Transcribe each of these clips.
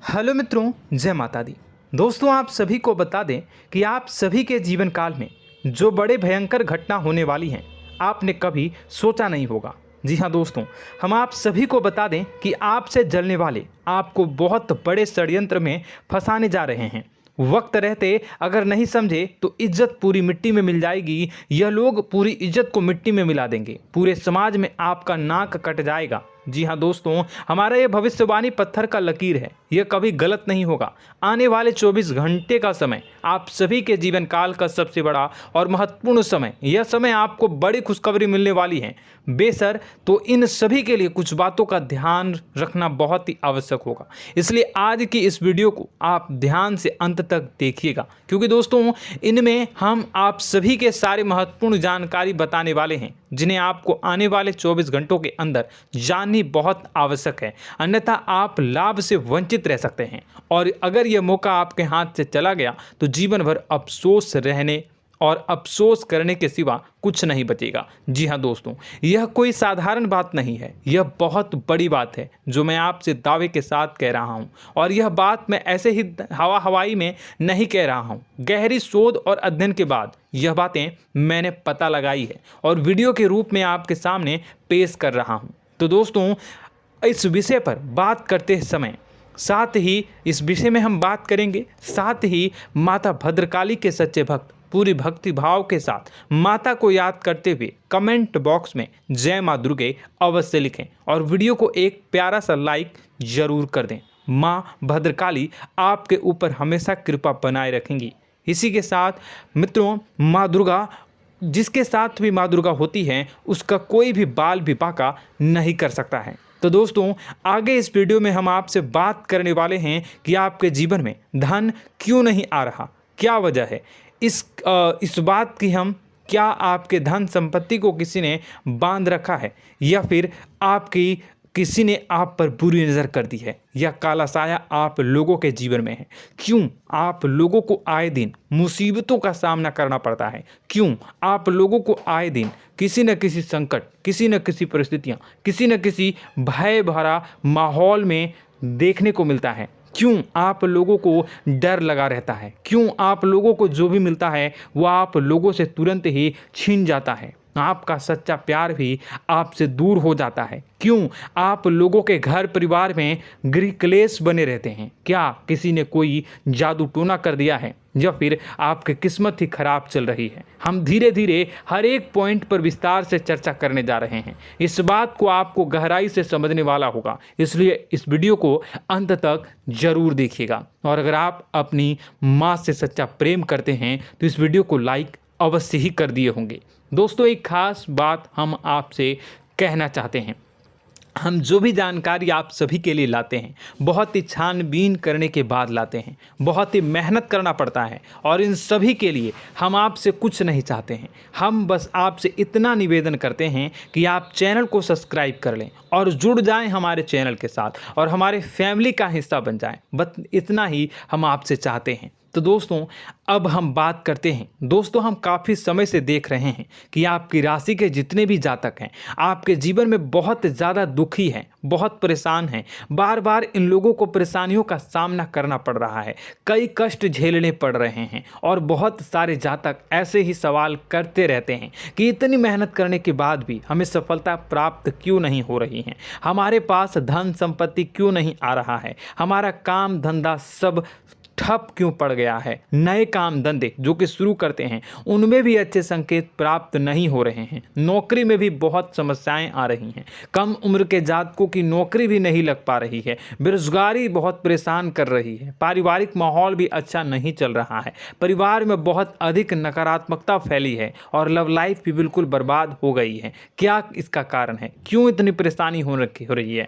Hello मित्रों, जय माता दी। दोस्तों, आप सभी को बता दें कि आप सभी के जीवन काल में जो बड़े भयंकर घटना होने वाली हैं, आपने कभी सोचा नहीं होगा। जी हाँ दोस्तों, हम आप सभी को बता दें कि आपसे जलने वाले आपको बहुत बड़े षड्यंत्र में फंसाने जा रहे हैं। वक्त रहते अगर नहीं समझे तो इज्जत पूरी मिट्टी में मिल जाएगी। यह लोग पूरी इज्जत को मिट्टी में मिला देंगे। पूरे समाज में आपका नाक कट जाएगा। जी हाँ दोस्तों, हमारा ये भविष्यवाणी पत्थर का लकीर है, यह कभी गलत नहीं होगा। आने वाले 24 घंटे का समय आप सभी के जीवन काल का सबसे बड़ा और महत्वपूर्ण समय। यह समय आपको बड़ी खुशखबरी मिलने वाली है बेसर, तो इन सभी के लिए कुछ बातों का ध्यान रखना बहुत ही आवश्यक होगा। इसलिए आज की इस वीडियो को आप ध्यान से अंत तक देखिएगा, क्योंकि दोस्तों इनमें हम आप सभी के सारे महत्वपूर्ण जानकारी बताने वाले हैं, जिन्हें आपको आने वाले 24 घंटों के अंदर जाननी बहुत आवश्यक है। अन्यथा आप लाभ से वंचित रह सकते हैं, और अगर यह मौका आपके हाथ से चला गया तो जीवन भर अफसोस रहने और अफसोस करने के सिवा कुछ नहीं बचेगा। जी हाँ दोस्तों, यह कोई साधारण बात नहीं है, यह बहुत बड़ी बात है जो मैं आपसे दावे के साथ कह रहा हूँ। और यह बात मैं ऐसे ही हवाई में नहीं कह रहा हूँ। गहरी शोध और अध्ययन के बाद यह बातें मैंने पता लगाई है और वीडियो के रूप में आपके सामने पेश कर रहा हूँ। तो दोस्तों, इस विषय पर बात करते समय साथ ही इस विषय में हम बात करेंगे, साथ ही माता भद्रकाली के सच्चे भक्त पूरी भक्ति भाव के साथ माता को याद करते हुए कमेंट बॉक्स में जय माँ दुर्गे अवश्य लिखें और वीडियो को एक प्यारा सा लाइक जरूर कर दें। माँ भद्रकाली आपके ऊपर हमेशा कृपा बनाए रखेंगी। इसी के साथ मित्रों, माँ दुर्गा, जिसके साथ भी माँ दुर्गा होती हैं, उसका कोई भी बाल भी बांका नहीं कर सकता है। तो दोस्तों, आगे इस वीडियो में हम आपसे बात करने वाले हैं कि आपके जीवन में धन क्यों नहीं आ रहा, क्या वजह है इस बात की। हम क्या आपके धन संपत्ति को किसी ने बांध रखा है, या फिर आपकी किसी ने आप पर बुरी नज़र कर दी है, या काला साया आप लोगों के जीवन में है। क्यों आप लोगों को आए दिन मुसीबतों का सामना करना पड़ता है, क्यों आप लोगों को आए दिन किसी न किसी संकट, किसी न किसी परिस्थितियाँ, किसी न किसी भय भरा माहौल में देखने को मिलता है, क्यों आप लोगों को डर लगा रहता है, क्यों आप लोगों को जो भी मिलता है वो आप लोगों से तुरंत ही छीन जाता है, आपका सच्चा प्यार भी आपसे दूर हो जाता है, क्यों आप लोगों के घर परिवार में गृह क्लेश बने रहते हैं। क्या किसी ने कोई जादू टोना कर दिया है, या फिर आपकी किस्मत ही खराब चल रही है। हम धीरे धीरे हर एक पॉइंट पर विस्तार से चर्चा करने जा रहे हैं। इस बात को आपको गहराई से समझने वाला होगा, इसलिए इस वीडियो को अंत तक जरूर देखिएगा। और अगर आप अपनी माँ से सच्चा प्रेम करते हैं तो इस वीडियो को लाइक अवश्य ही कर दिए होंगे। दोस्तों, एक खास बात हम आपसे कहना चाहते हैं। हम जो भी जानकारी आप सभी के लिए लाते हैं, बहुत ही छानबीन करने के बाद लाते हैं, बहुत ही मेहनत करना पड़ता है, और इन सभी के लिए हम आपसे कुछ नहीं चाहते हैं। हम बस आपसे इतना निवेदन करते हैं कि आप चैनल को सब्सक्राइब कर लें और जुड़ जाएं हमारे चैनल के साथ और हमारे फैमिली का हिस्सा बन जाएं। बस इतना ही हम आपसे चाहते हैं। तो दोस्तों, अब हम बात करते हैं। दोस्तों, हम काफ़ी समय से देख रहे हैं कि आपकी राशि के जितने भी जातक हैं, आपके जीवन में बहुत ज़्यादा दुखी हैं, बहुत परेशान हैं। बार बार इन लोगों को परेशानियों का सामना करना पड़ रहा है, कई कष्ट झेलने पड़ रहे हैं, और बहुत सारे जातक ऐसे ही सवाल करते रहते हैं कि इतनी मेहनत करने के बाद भी हमें सफलता प्राप्त क्यों नहीं हो रही है, हमारे पास धन संपत्ति क्यों नहीं आ रहा है, हमारा काम धंधा सब ठप क्यों पड़ गया है, नए काम धंधे जो कि शुरू करते हैं उनमें भी अच्छे संकेत प्राप्त नहीं हो रहे हैं, नौकरी में भी बहुत समस्याएं आ रही हैं, कम उम्र के जातकों की नौकरी भी नहीं लग पा रही है, बेरोजगारी बहुत परेशान कर रही है, पारिवारिक माहौल भी अच्छा नहीं चल रहा है, परिवार में बहुत अधिक नकारात्मकता फैली है, और लव लाइफ भी बिल्कुल बर्बाद हो गई है। क्या इसका कारण है, क्यों इतनी परेशानी हो रही है?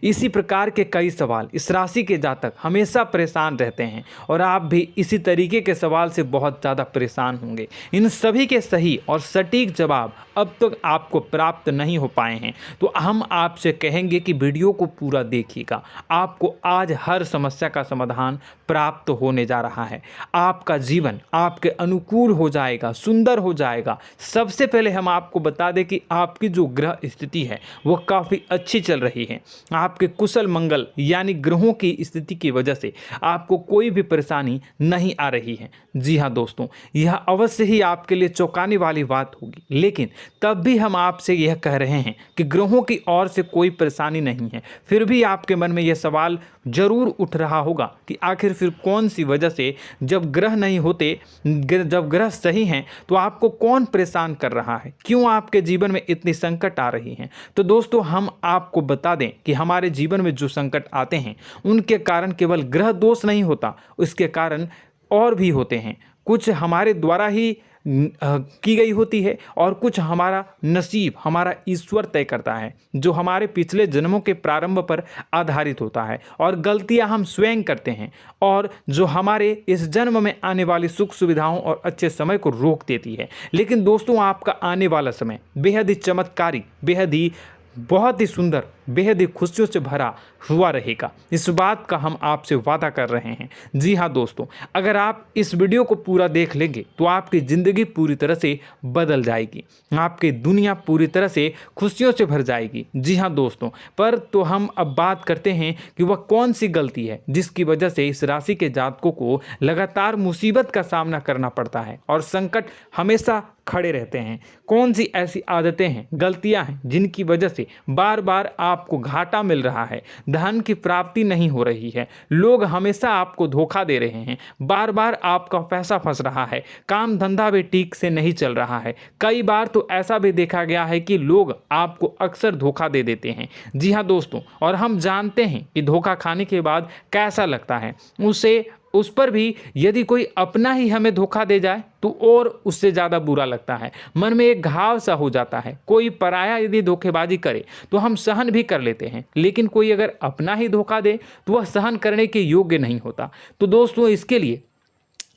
इसी प्रकार के कई सवाल इस राशि के जातक हमेशा परेशान रहते हैं, और आप भी इसी तरीके के सवाल से बहुत ज़्यादा परेशान होंगे। इन सभी के सही और सटीक जवाब अब तक आपको प्राप्त नहीं हो पाए हैं, तो हम आपसे कहेंगे कि वीडियो को पूरा देखिएगा। आपको आज हर समस्या का समाधान प्राप्त होने जा रहा है। आपका जीवन आपके अनुकूल हो जाएगा, सुंदर हो जाएगा। सबसे पहले हम आपको बता दें कि आपकी जो ग्रह स्थिति है वो काफ़ी अच्छी चल रही है। आपके कुशल मंगल यानी ग्रहों की स्थिति की वजह से आपको कोई भी परेशानी नहीं आ रही है। जी हाँ दोस्तों, यह अवश्य ही आपके लिए चौंकाने वाली बात होगी, लेकिन तब भी हम आपसे यह कह रहे हैं कि ग्रहों की ओर से कोई परेशानी नहीं है। फिर भी आपके मन में यह सवाल जरूर उठ रहा होगा कि आखिर फिर कौन सी वजह से, जब ग्रह नहीं होते, जब ग्रह सही हैं, तो आपको कौन परेशान कर रहा है, क्यों आपके जीवन में इतनी संकट आ रही हैं। तो दोस्तों, हम आपको बता दें कि हमारे जीवन में जो संकट आते हैं उनके कारण केवल ग्रह दोष नहीं होता, उसके कारण और भी होते हैं। कुछ हमारे द्वारा ही की गई होती है और कुछ हमारा नसीब, हमारा ईश्वर तय करता है, जो हमारे पिछले जन्मों के प्रारंभ पर आधारित होता है। और गलतियां हम स्वयं करते हैं और जो हमारे इस जन्म में आने वाली सुख सुविधाओं और अच्छे समय को रोक देती है। लेकिन दोस्तों, आपका आने वाला समय बेहद ही चमत्कारी, बेहद ही बहुत ही सुंदर, बेहद ही खुशियों से भरा हुआ रहेगा। इस बात का हम आपसे वादा कर रहे हैं। जी हाँ दोस्तों, अगर आप इस वीडियो को पूरा देख लेंगे तो आपकी ज़िंदगी पूरी तरह से बदल जाएगी, आपकी दुनिया पूरी तरह से खुशियों से भर जाएगी। जी हाँ दोस्तों, पर तो हम अब बात करते हैं कि वह कौन सी गलती है जिसकी वजह से इस राशि के जातकों को लगातार मुसीबत का सामना करना पड़ता है और संकट हमेशा खड़े रहते हैं। कौन सी ऐसी आदतें हैं, गलतियां हैं जिनकी वजह से बार बार आपको घाटा मिल रहा है, धन की प्राप्ति नहीं हो रही है, लोग हमेशा आपको धोखा दे रहे हैं, बार बार आपका पैसा फंस रहा है, काम धंधा भी ठीक से नहीं चल रहा है। कई बार तो ऐसा भी देखा गया है कि लोग आपको अक्सर धोखा दे देते हैं। जी हाँ दोस्तों, और हम जानते हैं कि धोखा खाने के बाद कैसा लगता है। उस पर भी यदि कोई अपना ही हमें धोखा दे जाए तो और उससे ज़्यादा बुरा लगता है, मन में एक घाव सा हो जाता है। कोई पराया यदि धोखेबाजी करे तो हम सहन भी कर लेते हैं, लेकिन कोई अगर अपना ही धोखा दे तो वह सहन करने के योग्य नहीं होता। तो दोस्तों, इसके लिए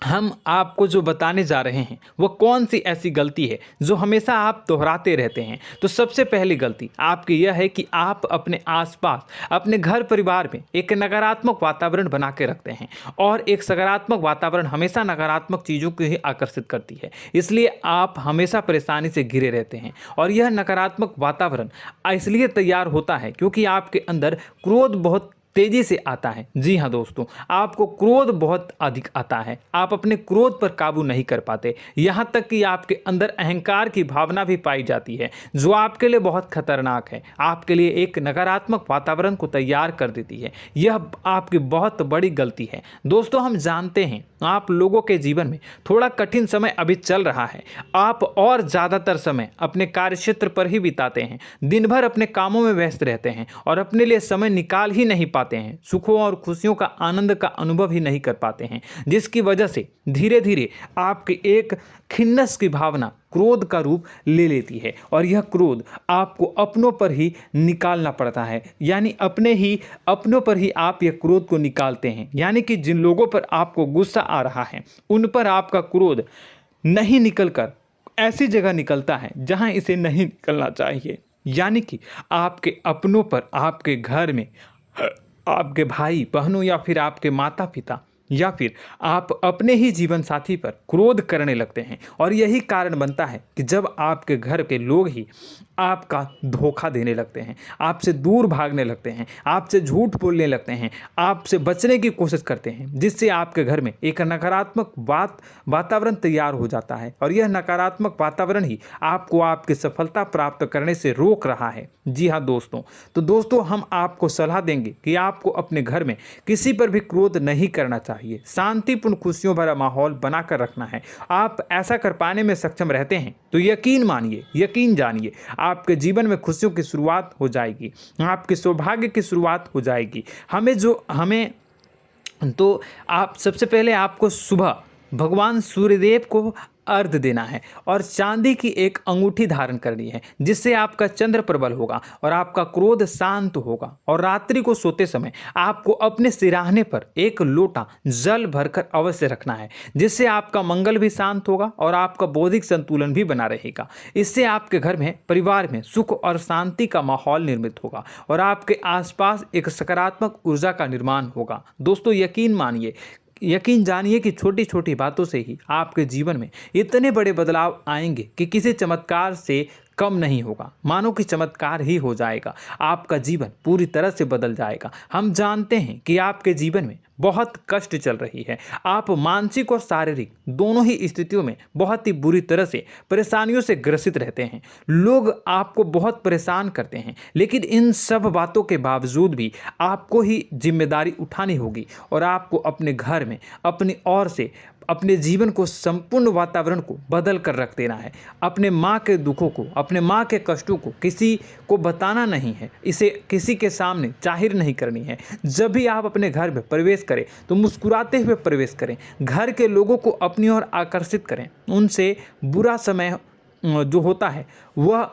हम आपको जो बताने जा रहे हैं वो कौन सी ऐसी गलती है जो हमेशा आप दोहराते रहते हैं। तो सबसे पहली गलती आपकी यह है कि आप अपने आसपास, अपने घर परिवार में एक नकारात्मक वातावरण बना के रखते हैं, और एक सकारात्मक वातावरण हमेशा नकारात्मक चीज़ों को ही आकर्षित करती है। इसलिए आप हमेशा परेशानी से घिरे रहते हैं, और यह नकारात्मक वातावरण इसलिए तैयार होता है क्योंकि आपके अंदर क्रोध बहुत तेजी से आता है। जी हाँ दोस्तों, आपको क्रोध बहुत अधिक आता है, आप अपने क्रोध पर काबू नहीं कर पाते, यहाँ तक कि आपके अंदर अहंकार की भावना भी पाई जाती है, जो आपके लिए बहुत खतरनाक है, आपके लिए एक नकारात्मक वातावरण को तैयार कर देती है। यह आपकी बहुत बड़ी गलती है। दोस्तों, हम जानते हैं आप लोगों के जीवन में थोड़ा कठिन समय अभी चल रहा है। आप और ज़्यादातर समय अपने कार्यक्षेत्र पर ही बिताते हैं, दिन भर अपने कामों में व्यस्त रहते हैं और अपने लिए समय निकाल ही नहीं पाते हैं, सुखों और खुशियों का आनंद का अनुभव ही नहीं कर पाते हैं, जिसकी वजह से धीरे धीरे आपकी एक खिन्नस की भावना क्रोध का रूप ले लेती है, और यह क्रोध आपको अपनों पर ही निकालना पड़ता है। यानी अपनों पर ही आप यह क्रोध को निकालते हैं। यानी कि जिन लोगों पर आपको गुस्सा आ रहा है उन पर आपका क्रोध नहीं निकलकर ऐसी जगह निकलता है जहां इसे नहीं निकलना चाहिए। यानी कि आपके अपनों पर, आपके घर में, आपके भाई बहनों या फिर आपके माता पिता या फिर आप अपने ही जीवन साथी पर क्रोध करने लगते हैं, और यही कारण बनता है कि जब आपके घर के लोग ही आपका धोखा देने लगते हैं, आपसे दूर भागने लगते हैं, आपसे झूठ बोलने लगते हैं, आपसे बचने की कोशिश करते हैं, जिससे आपके घर में एक नकारात्मक वातावरण तैयार हो जाता है, और यह नकारात्मक वातावरण ही आपको आपकी सफलता प्राप्त करने से रोक रहा है। जी हाँ दोस्तों, तो दोस्तों, हम आपको सलाह देंगे कि आपको अपने घर में किसी पर भी क्रोध नहीं करना चाहिए, शांतिपूर्ण खुशियों भरा माहौल बनाकर रखना है। आप ऐसा कर पाने में सक्षम रहते हैं तो यकीन मानिए, यकीन जानिए, आपके जीवन में खुशियों की शुरुआत हो जाएगी, आपके सौभाग्य की शुरुआत हो जाएगी। आप सबसे पहले आपको सुबह भगवान सूर्यदेव को अर्घ्य देना है और चांदी की एक अंगूठी धारण करनी है, जिससे आपका चंद्र प्रबल होगा और आपका क्रोध शांत होगा। और रात्रि को सोते समय आपको अपने सिरहाने पर एक लोटा जल भरकर अवश्य रखना है, जिससे आपका मंगल भी शांत होगा और आपका बौद्धिक संतुलन भी बना रहेगा। इससे आपके घर में, परिवार में सुख और शांति का माहौल निर्मित होगा और आपके आसपास एक सकारात्मक ऊर्जा का निर्माण होगा। दोस्तों, यकीन जानिए कि छोटी छोटी बातों से ही आपके जीवन में इतने बड़े बदलाव आएंगे कि किसी चमत्कार से कम नहीं होगा। मानो कि चमत्कार ही हो जाएगा, आपका जीवन पूरी तरह से बदल जाएगा। हम जानते हैं कि आपके जीवन में बहुत कष्ट चल रही है, आप मानसिक और शारीरिक दोनों ही स्थितियों में बहुत ही बुरी तरह से परेशानियों से ग्रसित रहते हैं। लोग आपको बहुत परेशान करते हैं, लेकिन इन सब बातों के बावजूद भी आपको ही जिम्मेदारी उठानी होगी और आपको अपने घर में अपनी ओर से अपने जीवन को, संपूर्ण वातावरण को बदल कर रख देना है। अपने माँ के दुखों को, अपने माँ के कष्टों को किसी को बताना नहीं है, इसे किसी के सामने जाहिर नहीं करनी है। जब भी आप अपने घर में प्रवेश करें तो मुस्कुराते हुए प्रवेश करें, घर के लोगों को अपनी ओर आकर्षित करें। उनसे बुरा समय जो होता है वह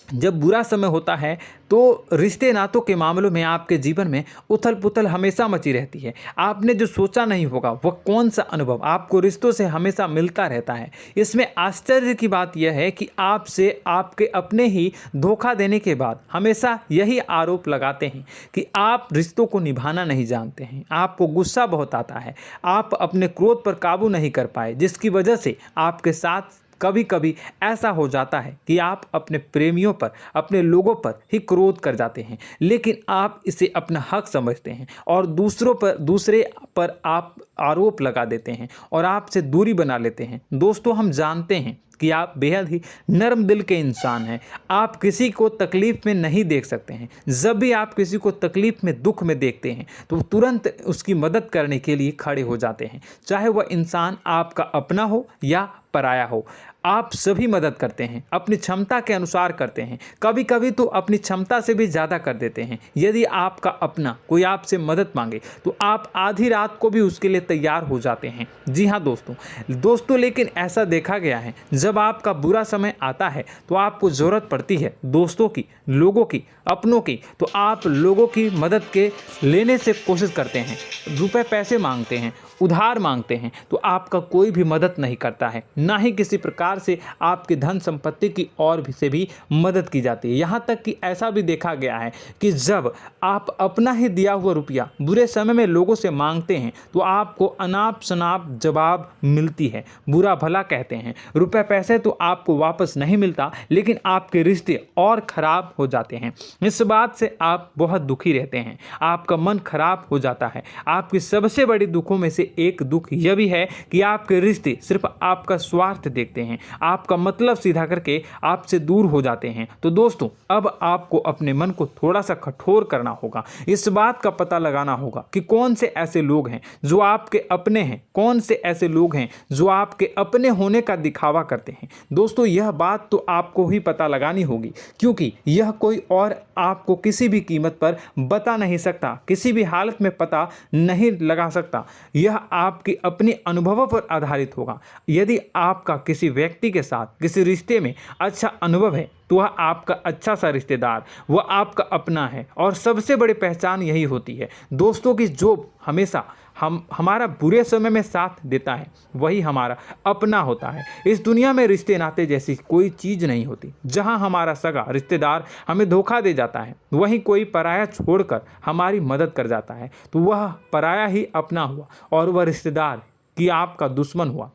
जब बुरा समय होता है तो रिश्ते नातों के मामलों में आपके जीवन में उथल पुथल हमेशा मची रहती है। आपने जो सोचा नहीं होगा वह कौन सा अनुभव आपको रिश्तों से हमेशा मिलता रहता है। इसमें आश्चर्य की बात यह है कि आपसे आपके अपने ही धोखा देने के बाद हमेशा यही आरोप लगाते हैं कि आप रिश्तों को निभाना नहीं जानते हैं, आपको गुस्सा बहुत आता है, आप अपने क्रोध पर काबू नहीं कर पाए, जिसकी वजह से आपके साथ कभी कभी ऐसा हो जाता है कि आप अपने प्रेमियों पर, अपने लोगों पर ही क्रोध कर जाते हैं, लेकिन आप इसे अपना हक समझते हैं और दूसरे पर आप आरोप लगा देते हैं और आपसे दूरी बना लेते हैं। दोस्तों, हम जानते हैं कि आप बेहद ही नर्म दिल के इंसान हैं। आप किसी को तकलीफ में नहीं देख सकते हैं। जब भी आप किसी को तकलीफ में, दुख में देखते हैं तो तुरंत उसकी मदद करने के लिए खड़े हो जाते हैं, चाहे वह इंसान आपका अपना हो या पराया हो। आप सभी मदद करते हैं, अपनी क्षमता के अनुसार करते हैं, कभी कभी तो अपनी क्षमता से भी ज़्यादा कर देते हैं। यदि आपका अपना कोई आपसे मदद मांगे तो आप आधी रात को भी उसके लिए तैयार हो जाते हैं। जी हाँ दोस्तों, लेकिन ऐसा देखा गया है, जब आपका बुरा समय आता है तो आपको ज़रूरत पड़ती है दोस्तों की, लोगों की, अपनों की, तो आप लोगों की मदद के लेने से कोशिश करते हैं, रुपए पैसे मांगते हैं, उधार मांगते हैं, तो आपका कोई भी मदद नहीं करता है, ना ही किसी प्रकार से आपकी धन संपत्ति की ओर से भी मदद की जाती है। यहाँ तक कि ऐसा भी देखा गया है कि जब आप अपना ही दिया हुआ रुपया बुरे समय में लोगों से मांगते हैं तो आपको अनाप शनाप जवाब मिलती है, बुरा भला कहते हैं। रुपए पैसे तो आपको वापस नहीं मिलता, लेकिन आपके रिश्ते और खराब हो जाते हैं। इस बात से आप बहुत दुखी रहते हैं, आपका मन खराब हो जाता है। आपकी सबसे बड़ी दुखों में से एक दुख यह भी है कि आपके रिश्ते सिर्फ आपका स्वार्थ देखते हैं, आपका मतलब सीधा करके आपसे दूर हो जाते हैं। तो दोस्तों, अब आपको अपने मन को थोड़ा सा कठोर करना होगा, इस बात का पता लगाना होगा कि कौन से ऐसे लोग हैं जो आपके अपने हैं, कौन से ऐसे लोग हैं जो आपके अपने होने का दिखावा करते हैं। दोस्तों, यह बात तो आपको ही पता लगानी होगी, क्योंकि यह कोई और आपको किसी भी कीमत पर बता नहीं सकता, किसी भी हालत में पता नहीं लगा सकता। यह आपके अपने अनुभवों पर आधारित होगा। यदि आपका किसी व्यक्ति के साथ किसी रिश्ते में अच्छा अनुभव है तो वह आपका अच्छा सा रिश्तेदार, वह आपका अपना है। और सबसे बड़ी पहचान यही होती है दोस्तों की जो हमेशा हमारा बुरे समय में साथ देता है वही हमारा अपना होता है। इस दुनिया में रिश्ते नाते जैसी कोई चीज़ नहीं होती। जहां हमारा सगा रिश्तेदार हमें धोखा दे जाता है, वहीं कोई पराया छोड़कर हमारी मदद कर जाता है, तो वह पराया ही अपना हुआ और वह रिश्तेदार की आपका दुश्मन हुआ।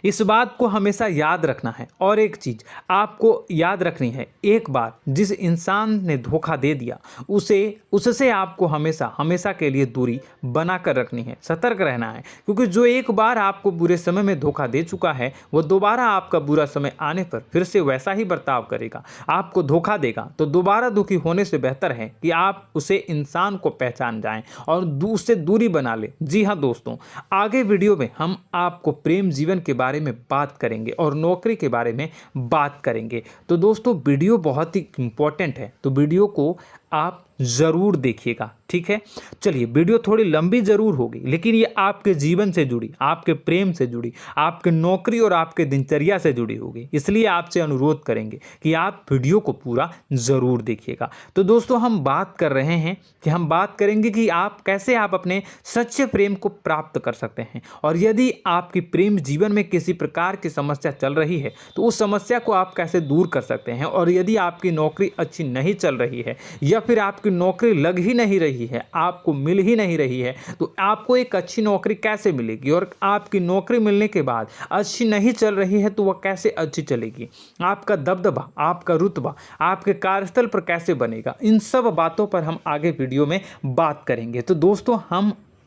इस बात को हमेशा याद रखना है। और एक चीज़ आपको याद रखनी है, एक बार जिस इंसान ने धोखा दे दिया उससे आपको हमेशा के लिए दूरी बना कर रखनी है, सतर्क रहना है। क्योंकि जो एक बार आपको बुरे समय में धोखा दे चुका है वो दोबारा आपका बुरा समय आने पर फिर से वैसा ही बर्ताव करेगा, आपको धोखा देगा। तो दोबारा दुखी होने से बेहतर है कि आप उसे इंसान को पहचान जाएं और उससे दूरी बना लें। जी हाँ दोस्तों, आगे वीडियो में हम आपको प्रेम जीवन के बारे में बात करेंगे और नौकरी के बारे में बात करेंगे। तो दोस्तों, वीडियो बहुत ही इम्पोर्टेंट है, तो वीडियो को आप ज़रूर देखिएगा, ठीक है। चलिए, वीडियो थोड़ी लंबी ज़रूर होगी, लेकिन ये आपके जीवन से जुड़ी, आपके प्रेम से जुड़ी, आपके नौकरी और आपके दिनचर्या से जुड़ी होगी, इसलिए आपसे अनुरोध करेंगे कि आप वीडियो को पूरा ज़रूर देखिएगा। तो दोस्तों, हम बात कर रहे हैं कि हम बात करेंगे कि आप कैसे आप अपने सच्चे प्रेम को प्राप्त कर सकते हैं, और यदि आपकी प्रेम जीवन में किसी प्रकार की समस्या चल रही है तो उस समस्या को आप कैसे दूर कर सकते हैं, और यदि आपकी नौकरी अच्छी नहीं चल रही है या फिर आपकी नौकरी लग ही नहीं रही है, आपको मिल ही नहीं रही है, तो आपको एक अच्छी नौकरी कैसे मिलेगी, और आपकी नौकरी मिलने के बाद अच्छी नहीं चल रही है तो वह कैसे अच्छी चलेगी, आपका दबदबा, आपका रुतबा आपके कार्यस्थल पर कैसे बनेगा, इन सब बातों पर हम आगे वीडियो में बात करेंगे। तो दोस्तों,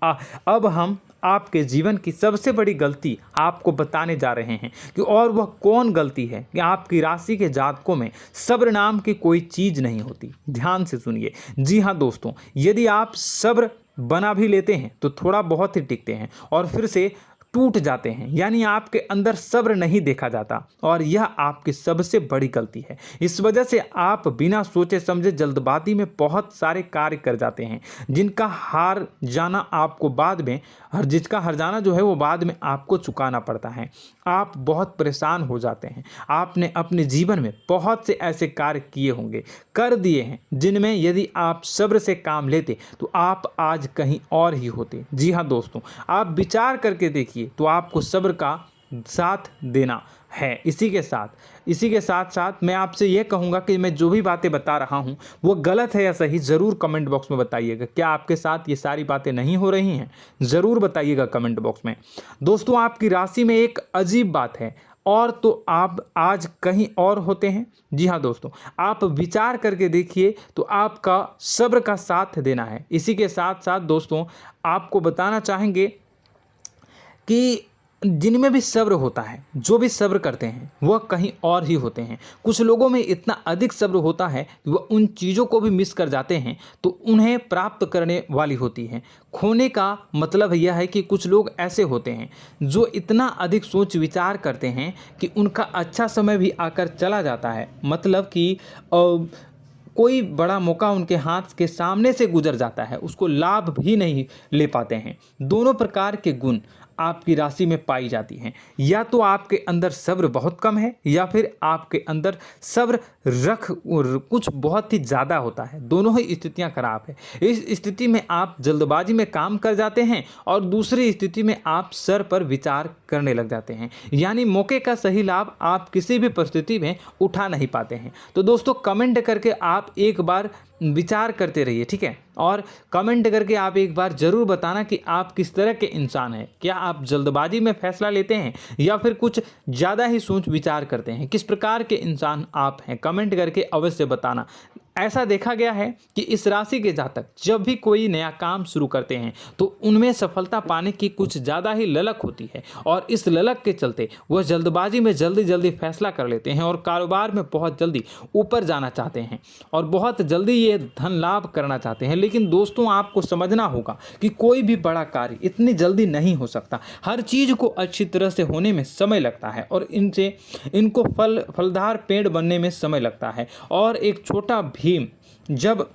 अब हम आपके जीवन की सबसे बड़ी गलती आपको बताने जा रहे हैं कि और वह कौन गलती है कि आपकी राशि के जातकों में सब्र नाम की कोई चीज़ नहीं होती। ध्यान से सुनिए। जी हाँ दोस्तों, यदि आप सब्र बना भी लेते हैं तो थोड़ा बहुत ही टिकते हैं और फिर से टूट जाते हैं, यानी आपके अंदर सब्र नहीं देखा जाता, और यह आपकी सबसे बड़ी गलती है। इस वजह से आप बिना सोचे समझे जल्दबाजी में बहुत सारे कार्य कर जाते हैं, जिसका हार जाना जो है वो बाद में आपको चुकाना पड़ता है। आप बहुत परेशान हो जाते हैं। आपने अपने जीवन में बहुत से ऐसे कार्य किए होंगे, कर दिए हैं, जिनमें यदि आप सब्र से काम लेते तो आप आज कहीं और ही होते। जी हाँ दोस्तों, आप विचार करके देखिए तो आपको सब्र का साथ देना है। इसी के साथ साथ मैं आपसे यह कहूँगा कि मैं जो भी बातें बता रहा हूँ वो गलत है या सही, ज़रूर कमेंट बॉक्स में बताइएगा। क्या आपके साथ ये सारी बातें नहीं हो रही हैं, ज़रूर बताइएगा कमेंट बॉक्स में। दोस्तों, आपकी राशि में एक अजीब बात है, और तो आप आज कहीं और होते हैं। जी हाँ दोस्तों, आप विचार करके देखिए तो आपका सब्र का साथ देना है। इसी के साथ साथ दोस्तों, आपको बताना चाहेंगे कि जिनमें भी सब्र होता है, जो भी सब्र करते हैं वह कहीं और ही होते हैं। कुछ लोगों में इतना अधिक सब्र होता है कि वह उन चीज़ों को भी मिस कर जाते हैं तो उन्हें प्राप्त करने वाली होती हैं। खोने का मतलब यह है कि कुछ लोग ऐसे होते हैं जो इतना अधिक सोच विचार करते हैं कि उनका अच्छा समय भी आकर चला जाता है, मतलब कि कोई बड़ा मौका उनके हाथ के सामने से गुजर जाता है, उसको लाभ भी नहीं ले पाते हैं। दोनों प्रकार के गुण आपकी राशि में पाई जाती हैं। या तो आपके अंदर सब्र बहुत कम है या फिर आपके अंदर सब्र कुछ बहुत ही ज़्यादा होता है। दोनों ही स्थितियां खराब है। इस स्थिति में आप जल्दबाजी में काम कर जाते हैं और दूसरी स्थिति में आप सर पर विचार करने लग जाते हैं, यानी मौके का सही लाभ आप किसी भी परिस्थिति में उठा नहीं पाते हैं। तो दोस्तों, कमेंट करके आप एक बार विचार करते रहिए, ठीक है, और कमेंट करके आप एक बार ज़रूर बताना कि आप किस तरह के इंसान हैं। क्या आप जल्दबाजी में फैसला लेते हैं या फिर कुछ ज़्यादा ही सोच विचार करते हैं? किस प्रकार के इंसान आप हैं, कमेंट करके अवश्य बताना। ऐसा देखा गया है कि इस राशि के जातक जब भी कोई नया काम शुरू करते हैं तो उनमें सफलता पाने की कुछ ज़्यादा ही ललक होती है, और इस ललक के चलते वह जल्दबाजी में जल्दी फैसला कर लेते हैं और कारोबार में बहुत जल्दी ऊपर जाना चाहते हैं और बहुत जल्दी ये धन लाभ करना चाहते हैं। लेकिन दोस्तों, आपको समझना होगा कि कोई भी बड़ा कार्य इतनी जल्दी नहीं हो सकता। हर चीज़ को अच्छी तरह से होने में समय लगता है और इनको फलदार पेड़ बनने में समय लगता है। और एक छोटा भीम जब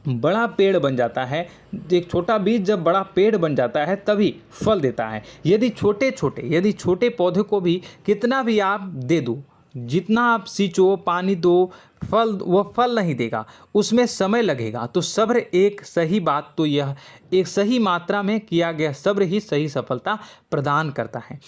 बड़ा पेड़ बन जाता है, एक छोटा बीज जब बड़ा पेड़ बन जाता है तभी फल देता है। यदि छोटे पौधे को भी कितना भी आप दे दो, जितना आप सींचो, पानी दो, वह फल नहीं देगा, उसमें समय लगेगा। तो सब्र एक सही बात, तो यह एक सही मात्रा में किया गया सब्र ही सही सफलता प्रदान करता है,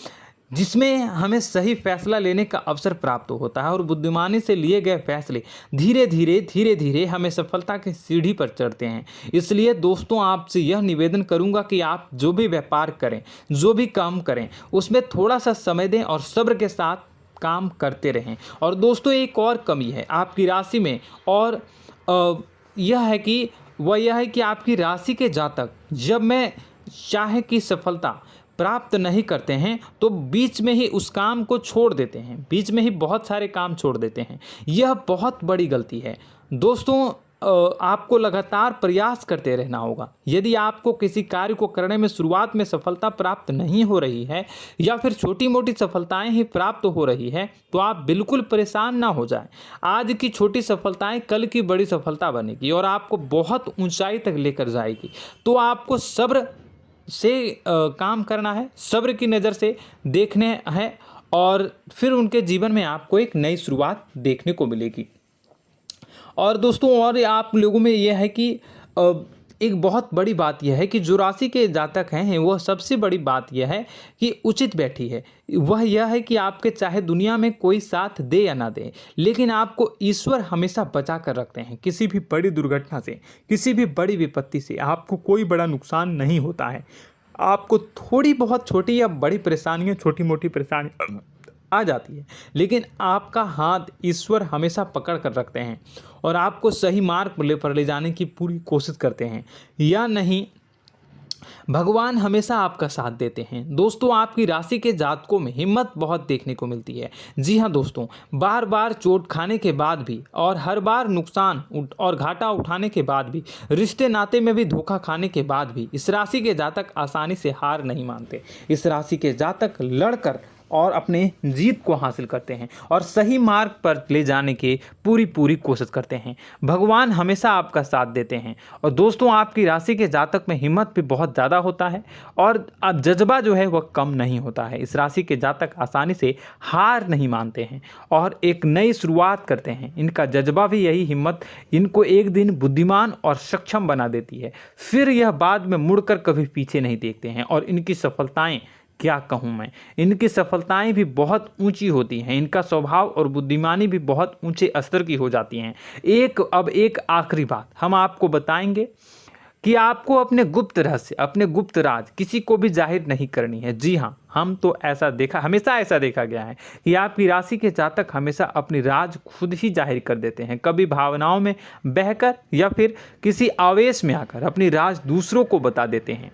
जिसमें हमें सही फैसला लेने का अवसर प्राप्त होता है और बुद्धिमानी से लिए गए फैसले धीरे धीरे हमें सफलता की सीढ़ी पर चढ़ते हैं। इसलिए दोस्तों, आपसे यह निवेदन करूंगा कि आप जो भी व्यापार करें, जो भी काम करें, उसमें थोड़ा सा समय दें और सब्र के साथ काम करते रहें। और दोस्तों, एक और कमी है आपकी राशि में, और यह है कि आपकी राशि के जातक जब मैं चाहे कि सफलता प्राप्त नहीं करते हैं तो बीच में ही उस काम को छोड़ देते हैं, बीच में ही बहुत सारे काम छोड़ देते हैं। यह बहुत बड़ी गलती है दोस्तों। आपको लगातार प्रयास करते रहना होगा। यदि आपको किसी कार्य को करने में शुरुआत में सफलता प्राप्त नहीं हो रही है या फिर छोटी मोटी सफलताएं ही प्राप्त हो रही है तो आप बिल्कुल परेशान ना हो जाएं। आज की छोटी सफलताएं कल की बड़ी सफलता बनेगी और आपको बहुत ऊंचाई तक लेकर जाएगी। तो आपको सब्र से काम करना है, सब्र की नज़र से देखने हैं और फिर उनके जीवन में आपको एक नई शुरुआत देखने को मिलेगी। और दोस्तों और आप लोगों में यह है कि एक बहुत बड़ी बात यह है कि जो राशि के जातक हैं वह सबसे बड़ी बात यह है कि उचित बैठी है। वह यह है कि आपके चाहे दुनिया में कोई साथ दे या ना दे, लेकिन आपको ईश्वर हमेशा बचा कर रखते हैं। किसी भी बड़ी दुर्घटना से, किसी भी बड़ी विपत्ति से आपको कोई बड़ा नुकसान नहीं होता है। आपको थोड़ी बहुत छोटी या बड़ी परेशानियाँ, छोटी मोटी परेशानी आ जाती है, लेकिन आपका हाथ ईश्वर हमेशा पकड़ कर रखते हैं और आपको सही मार्ग पर ले जाने की पूरी कोशिश करते हैं। या नहीं, भगवान हमेशा आपका साथ देते हैं। दोस्तों आपकी राशि के जातकों में हिम्मत बहुत देखने को मिलती है। जी हाँ दोस्तों, बार बार चोट खाने के बाद भी और हर बार नुकसान और घाटा उठाने के बाद भी, रिश्ते नाते में भी धोखा खाने के बाद भी इस राशि के जातक आसानी से हार नहीं मानते। इस राशि के जातक लड़कर और अपने जीत को हासिल करते हैं और सही मार्ग पर ले जाने की पूरी कोशिश करते हैं। भगवान हमेशा आपका साथ देते हैं। और दोस्तों आपकी राशि के जातक में हिम्मत भी बहुत ज़्यादा होता है और अब जज्बा जो है वह कम नहीं होता है। इस राशि के जातक आसानी से हार नहीं मानते हैं और एक नई शुरुआत करते हैं। इनका जज्बा भी, यही हिम्मत इनको एक दिन बुद्धिमान और सक्षम बना देती है। फिर यह बाद में मुड़कर कभी पीछे नहीं देखते हैं और इनकी सफलताएं, क्या कहूँ मैं, इनकी सफलताएं भी बहुत ऊंची होती हैं। इनका स्वभाव और बुद्धिमानी भी बहुत ऊंचे स्तर की हो जाती हैं। अब एक आखिरी बात हम आपको बताएंगे कि आपको अपने गुप्त रहस्य, अपने गुप्त राज किसी को भी जाहिर नहीं करनी है। जी हाँ, हम तो हमेशा ऐसा देखा गया है कि आपकी राशि के जातक हमेशा अपनी राज खुद ही जाहिर कर देते हैं। कभी भावनाओं में बहकर या फिर किसी आवेश में आकर अपनी राज दूसरों को बता देते हैं,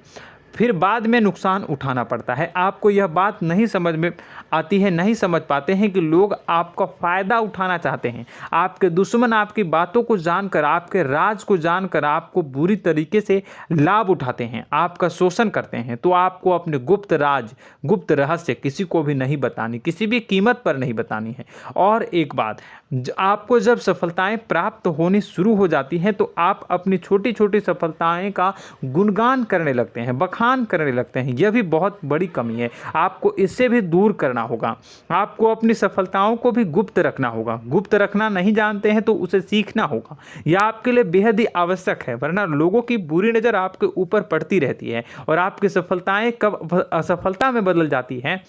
फिर बाद में नुकसान उठाना पड़ता है। आपको यह बात नहीं समझ में आती है, नहीं समझ पाते हैं कि लोग आपका फ़ायदा उठाना चाहते हैं। आपके दुश्मन आपकी बातों को जानकर, आपके राज को जानकर आपको बुरी तरीके से लाभ उठाते हैं, आपका शोषण करते हैं। तो आपको अपने गुप्त राज, गुप्त रहस्य किसी को भी नहीं बतानी, किसी भी कीमत पर नहीं बतानी है। और एक बात, आपको जब सफलताएं प्राप्त होनी शुरू हो जाती हैं तो आप अपनी छोटी छोटी सफलताएं का गुणगान करने लगते हैं, बखान करने लगते हैं। यह भी बहुत बड़ी कमी है, आपको इससे भी दूर करना होगा। आपको अपनी सफलताओं को भी गुप्त रखना होगा। गुप्त रखना नहीं जानते हैं तो उसे सीखना होगा। यह आपके लिए बेहद ही आवश्यक है, वरना लोगों की बुरी नज़र आपके ऊपर पड़ती रहती है और आपकी सफलताएं कब असफलता में बदल जाती हैं,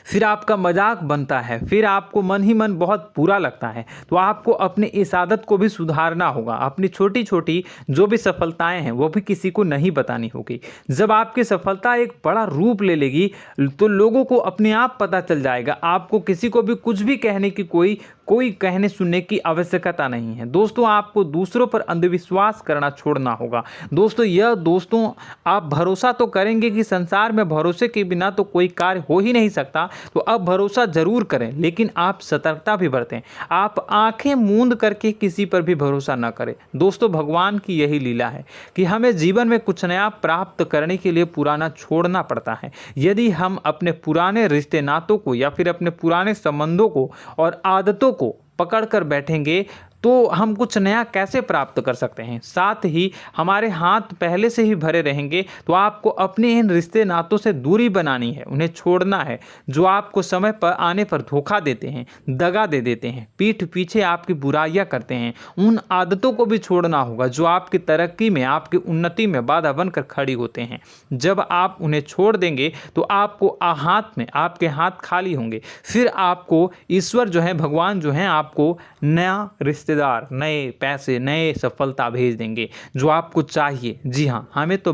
फिर आपका मजाक बनता है, फिर आपको मन ही मन बहुत बुरा लगता है। तो आपको अपनी इस आदत को भी सुधारना होगा। अपनी छोटी छोटी जो भी सफलताएं हैं वो भी किसी को नहीं बतानी होगी। जब आपकी सफलता एक बड़ा रूप ले लेगी तो लोगों को अपने आप पता चल जाएगा। आपको किसी को भी कुछ भी कहने की कोई कहने सुनने की आवश्यकता नहीं है। दोस्तों आपको दूसरों पर अंधविश्वास करना छोड़ना होगा। दोस्तों आप भरोसा तो करेंगे कि संसार में भरोसे के बिना तो कोई कार्य हो ही नहीं सकता, तो अब भरोसा जरूर करें, लेकिन आप सतर्कता भी बरतें। आप आंखें मूंद करके किसी पर भी भरोसा न करें। दोस्तों भगवान की यही लीला है कि हमें जीवन में कुछ नया प्राप्त करने के लिए पुराना छोड़ना पड़ता है। यदि हम अपने पुराने रिश्ते नातों को या फिर अपने पुराने संबंधों को और आदतों को पकड़ कर बैठेंगे तो हम कुछ नया कैसे प्राप्त कर सकते हैं। साथ ही हमारे हाथ पहले से ही भरे रहेंगे। तो आपको अपने इन रिश्ते नातों से दूरी बनानी है, उन्हें छोड़ना है जो आपको समय पर आने पर धोखा देते हैं, दगा दे देते हैं, पीठ पीछे आपकी बुराइयां करते हैं। उन आदतों को भी छोड़ना होगा जो आपकी तरक्की में, आपकी उन्नति में बाधा बनकर खड़ी होते हैं। जब आप उन्हें छोड़ देंगे तो आपके हाथ खाली होंगे। फिर आपको ईश्वर जो है, भगवान जो है, आपको नया रिश्तेदार, नए पैसे, नए सफलता भेज देंगे जो आपको चाहिए। जी हाँ, हमेशा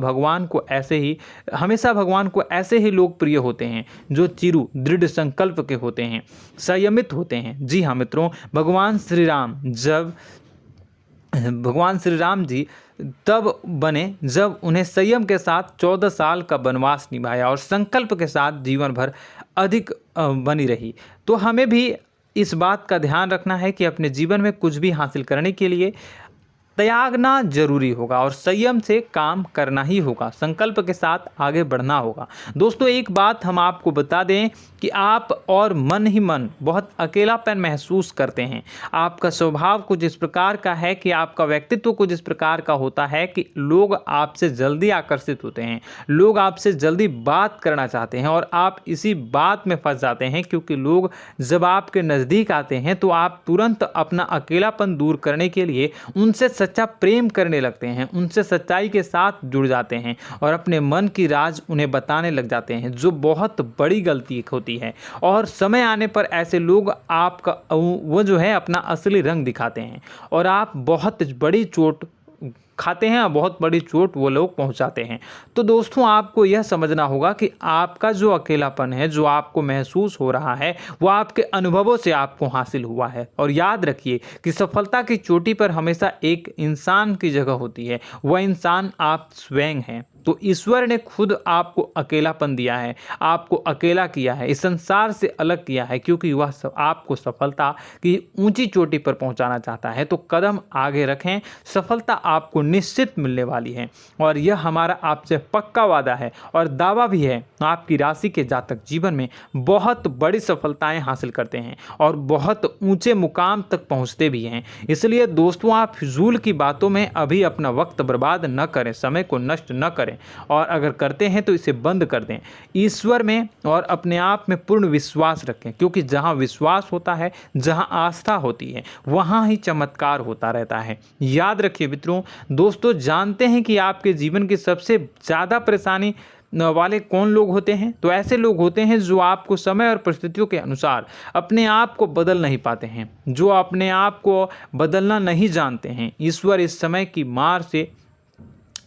भगवान को ऐसे ही लोग प्रिय होते हैं जो चिरु दृढ़ संकल्प के होते हैं, संयमित होते हैं। जी हाँ मित्रों, भगवान श्री राम जी तब बने जब उन्हें संयम के साथ 14 साल का वनवास निभाया और संकल्प के साथ जीवन भर अधिक बनी रही। तो हमें भी इस बात का ध्यान रखना है कि अपने जीवन में कुछ भी हासिल करने के लिए त्यागना जरूरी होगा और संयम से काम करना ही होगा, संकल्प के साथ आगे बढ़ना होगा। दोस्तों एक बात हम आपको बता दें कि आप और मन ही मन बहुत अकेलापन महसूस करते हैं। आपका स्वभाव कुछ इस प्रकार का है कि आपका व्यक्तित्व कुछ इस प्रकार का होता है कि लोग आपसे जल्दी आकर्षित होते हैं, लोग आपसे जल्दी बात करना चाहते हैं और आप इसी बात में फंस जाते हैं, क्योंकि लोग जब आपके नज़दीक आते हैं तो आप तुरंत अपना अकेलापन दूर करने के लिए उनसे सच्चा प्रेम करने लगते हैं, उनसे सच्चाई के साथ जुड़ जाते हैं और अपने मन की राज उन्हें बताने लग जाते हैं, जो बहुत बड़ी गलती होती है। और समय आने पर ऐसे लोग आपका वो जो है अपना असली रंग दिखाते हैं और आप बहुत बड़ी चोट खाते हैं, बहुत बड़ी चोट वो लोग पहुंचाते हैं। तो दोस्तों आपको यह समझना होगा कि आपका जो अकेलापन है, जो आपको महसूस हो रहा है, वो आपके अनुभवों से आपको हासिल हुआ है। और याद रखिए कि सफलता की चोटी पर हमेशा एक इंसान की जगह होती है, वह इंसान आप स्वयं हैं। तो ईश्वर ने खुद आपको अकेलापन दिया है, आपको अकेला किया है, इस संसार से अलग किया है, क्योंकि वह आपको सफलता की ऊंची चोटी पर पहुंचाना चाहता है। तो कदम आगे रखें, सफलता आपको निश्चित मिलने वाली है और यह हमारा आपसे पक्का वादा है और दावा भी है। आपकी राशि के जातक जीवन में बहुत बड़ी सफलताएं हासिल करते हैं और बहुत ऊंचे मुकाम तक पहुंचते भी हैं। इसलिए दोस्तों आप फिजूल की बातों में अभी अपना वक्त बर्बाद न करें, समय को नष्ट न करें और अगर करते हैं तो इसे बंद कर दें। ईश्वर में और अपने आप में पूर्ण विश्वास रखें, क्योंकि जहां विश्वास होता है, जहां आस्था होती है, वहां ही चमत्कार होता रहता है। याद रखिए मित्रों, दोस्तों जानते हैं कि आपके जीवन की सबसे ज़्यादा परेशानी वाले कौन लोग होते हैं? तो ऐसे लोग होते हैं जो आपको समय और परिस्थितियों के अनुसार अपने आप को बदल नहीं पाते हैं, जो अपने आप को बदलना नहीं जानते हैं। ईश्वर इस समय की मार से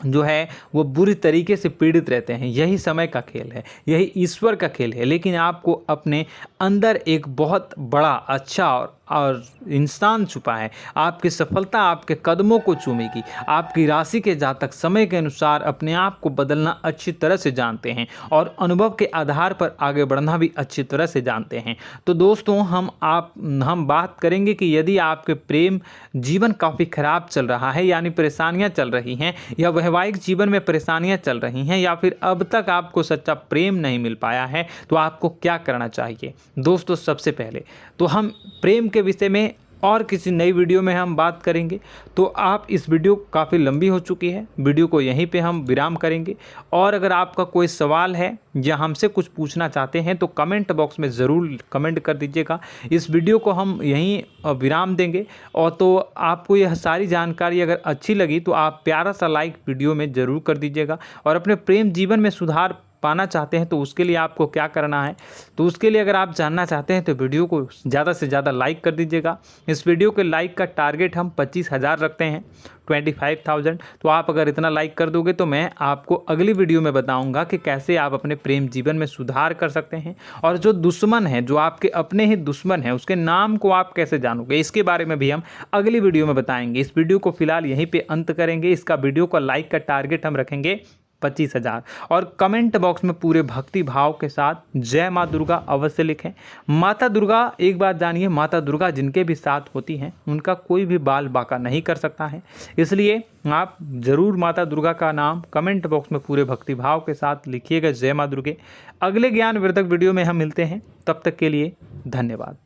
जो है वो बुरी तरीके से पीड़ित रहते हैं। यही समय का खेल है, यही ईश्वर का खेल है। लेकिन आपको अपने अंदर एक बहुत बड़ा अच्छा और इंसान छुपा है। आपकी सफलता आपके कदमों को चूमेगी। आपकी राशि के जातक समय के अनुसार अपने आप को बदलना अच्छी तरह से जानते हैं और अनुभव के आधार पर आगे बढ़ना भी अच्छी तरह से जानते हैं। तो दोस्तों हम बात करेंगे कि यदि आपके प्रेम जीवन काफ़ी खराब चल रहा है, यानी परेशानियां चल रही हैं, या वैवाहिक जीवन में परेशानियां चल रही हैं, या फिर अब तक आपको सच्चा प्रेम नहीं मिल पाया है, तो आपको क्या करना चाहिए। दोस्तों सबसे पहले तो हम प्रेम के विषय में और किसी नई वीडियो में हम बात करेंगे। तो आप इस वीडियो काफ़ी लंबी हो चुकी है, वीडियो को यहीं पे हम विराम करेंगे। और अगर आपका कोई सवाल है या हमसे कुछ पूछना चाहते हैं तो कमेंट बॉक्स में ज़रूर कमेंट कर दीजिएगा। इस वीडियो को हम यहीं विराम देंगे। और तो आपको यह सारी जानकारी अगर अच्छी लगी तो आप प्यारा सा लाइक वीडियो में ज़रूर कर दीजिएगा। और अपने प्रेम जीवन में सुधार पाना चाहते हैं तो उसके लिए आपको क्या करना है, तो उसके लिए अगर आप जानना चाहते हैं तो वीडियो को ज़्यादा से ज़्यादा लाइक कर दीजिएगा। इस वीडियो के लाइक का टारगेट हम 25,000 रखते हैं, 25,000। तो आप अगर इतना लाइक कर दोगे तो मैं आपको अगली वीडियो में बताऊंगा कि कैसे आप अपने प्रेम जीवन में सुधार कर सकते हैं। और जो दुश्मन है, जो आपके अपने ही दुश्मन है, उसके नाम को आप कैसे जानोगे, इसके बारे में भी हम अगली वीडियो में बताएंगे। इस वीडियो को फिलहाल यहीं पर अंत करेंगे। इसका वीडियो का लाइक का टारगेट हम रखेंगे 25,000। और कमेंट बॉक्स में पूरे भक्ति भाव के साथ जय माँ दुर्गा अवश्य लिखें। माता दुर्गा, एक बात जानिए, माता दुर्गा जिनके भी साथ होती हैं उनका कोई भी बाल बांका नहीं कर सकता है। इसलिए आप ज़रूर माता दुर्गा का नाम कमेंट बॉक्स में पूरे भक्ति भाव के साथ लिखिएगा, जय माँ दुर्गे। अगले ज्ञानवर्धक वीडियो में हम मिलते हैं, तब तक के लिए धन्यवाद।